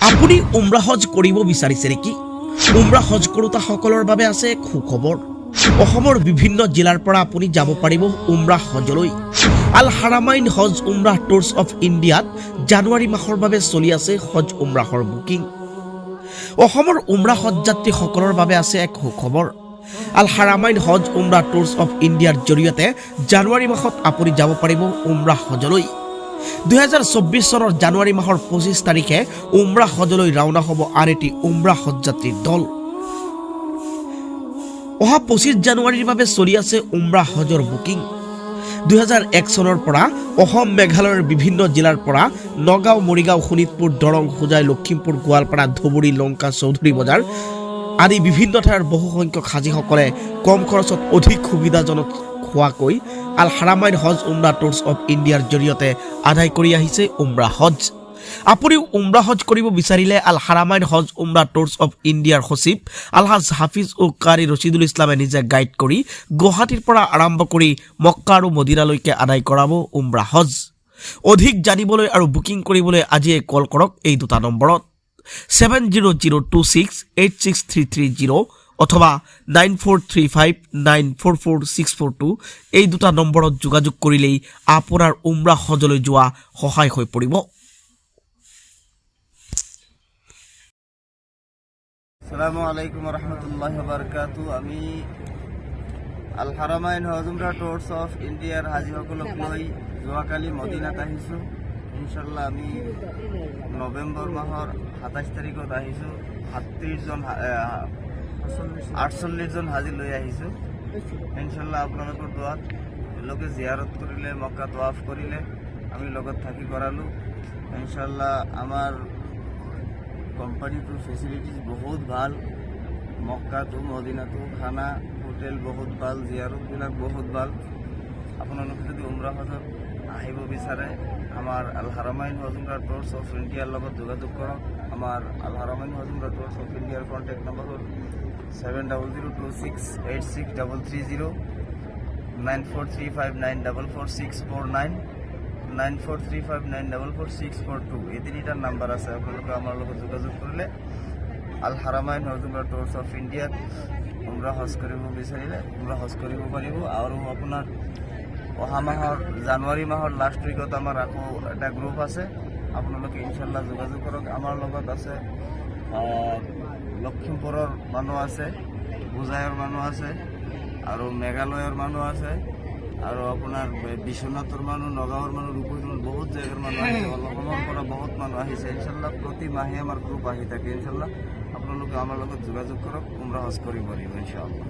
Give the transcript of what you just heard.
আপুনি উমৰা হজ কৰিব বিচাৰিছে নেকি? উমৰা হজ কৰোঁতাসকলৰ বাবে আছে এক সুখবৰ। অসমৰ বিভিন্ন জিলাৰ পৰা আপুনি যাব পাৰিব উমৰা হজলৈ। আল হাৰামাইন হজ উমৰাহ টুৰছ অফ ইণ্ডিয়াত জানুৱাৰী মাহৰ বাবে চলি আছে হজ উমৰাহৰ বুকিং। অসমৰ উমৰা হজ যাত্ৰীসকলৰ বাবে আছে এক সুখবৰ। আল হাৰামাইন হজ উমৰাহ টুৰছ অফ ইণ্ডিয়াৰ জৰিয়তে জানুৱাৰী মাহত আপুনি যাব পাৰিব উমৰা হজলৈ। 2024 চনৰ জানুৱাৰী মাহৰ 25 তাৰিখে উমৰা হজলৈ ৰাওনা হ'ব আন এটি উমৰা হজ যাত্ৰীৰ দল। অহা 25 জানুৱাৰীৰ বাবে চলি আছে উমৰা হজৰ বুকিং। 2001 চনৰ পৰা অসম মেঘালয়ৰ বিভিন্ন জিলাৰ পৰা নগাঁও, মৰিগাঁও, শোণিতপুৰ, দৰং, হোজাই, লখিমপুৰ, গোৱালপাৰা, ধুবুৰী, লংকা, চৌধুৰী বজাৰ আদি বিভিন্ন ঠাইৰ বহুসংখ্যক হাজীসকলে কম খৰচত অধিক সুবিধাজনক হোৱাকৈ আল হাৰামাইন হজ উমৰা টুৰছ অফ ইণ্ডিয়াৰ জৰিয়তে আদায় কৰি আহিছে উমৰা হজ। আপুনিও উমৰা হজ কৰিব বিচাৰিলে আল হাৰামাইন হজ উমৰা টুৰছ অফ ইণ্ডিয়াৰ সচিব আলহাজ হাফিজ ও কাৰী ৰচিদুল ইছলামে নিজে গাইড কৰি গুৱাহাটীৰ পৰা আৰম্ভ কৰি মক্কা আৰু মদিনালৈকে আদায় কৰাব উমৰা হজ। অধিক জানিবলৈ আৰু বুকিং কৰিবলৈ আজিয়ে কল কৰক এই দুটা নম্বৰত 7002686330 অথবা 9435944642 এই দুটা নম্বৰত যোগাযোগ কৰিলেই আপোনাৰ উমৰা হজলৈ যোৱা সহায় হৈ পৰিব। আসসালামু আলাইকুম ৰহমতুল্লাহি ওয়া বাৰাকাতু। আমি আল হাৰামাইন হজ উমৰা টুৰছ অফ ইণ্ডিয়াৰ হাজীসকলক লৈ যোৱাকালি মদিনাত আহিছোঁ। ইনশাল্লাহ আমি নৱেম্বৰ মাহৰ 27 তাৰিখত আহিছোঁ। 48 জন হাজী লৈ আহিছোঁ। ইনশাল্লাহ আপোনালোকৰ দোৱাত লোকে জিয়াৰত কৰিলে, মক্কা তৱাফ কৰিলে, আমি লগত থাকি কৰালোঁ। ইনশাল্লাহ আমাৰ কোম্পানীটোৰ ফেচিলিটিজ বহুত ভাল। মক্কাটো মদিনাটো খানা হোটেল বহুত ভাল, জিয়াৰতবিলাক বহুত ভাল। আপোনালোকে যদি উমৰা হজত আহিব বিচাৰে আমাৰ আল হাৰামাইন হজ উমৰা টুৰছ অফ ইণ্ডিয়াৰ লগত যোগাযোগ কৰক। আমাৰ আল হাৰামাইন হজ উমৰা টুৰছ অফ ইণ্ডিয়াৰ কণ্টেক্ট নম্বৰ হ'ল 7002686330, 9435944649, 9435944642 এই তিনিটাৰ নাম্বাৰ আছে। আপোনালোকে আমাৰ লগত যোগাযোগ কৰিলে আল হাৰামাইন হজ উমৰা টুৰছ অফ ইণ্ডিয়াত উমৰা হজ কৰিব বিচাৰিলে উমৰা হজ কৰিব পাৰিব। আৰু আপোনাৰ অহা মাহৰ জানুৱাৰী মাহৰ লাষ্ট উইকত আমাৰ আকৌ এটা গ্ৰুপ আছে। আপোনালোকে ইনশাল্লাহ যোগাযোগ কৰক। আমাৰ লগত আছে লখিমপুৰৰ মানুহ আছে, হোজাইৰ মানুহ আছে, আৰু মেঘালয়ৰ মানুহ আছে, আৰু আপোনাৰ বিশ্বনাথৰ মানুহ, নগাঁৱৰ মানুহ, ৰূপহীৰ বহুত জেগাৰ মানুহ আহিছে। অসমৰ পৰা বহুত মানুহ আহিছে। ইনশাল্লাহ প্ৰতি মাহে আমাৰ গ্ৰুপ আহি থাকে। ইনশাল্লাহ আপোনালোকে আমাৰ লগত যোগাযোগ কৰক, উমৰা হজ কৰিব পাৰিব ইনশাআল্লাহ।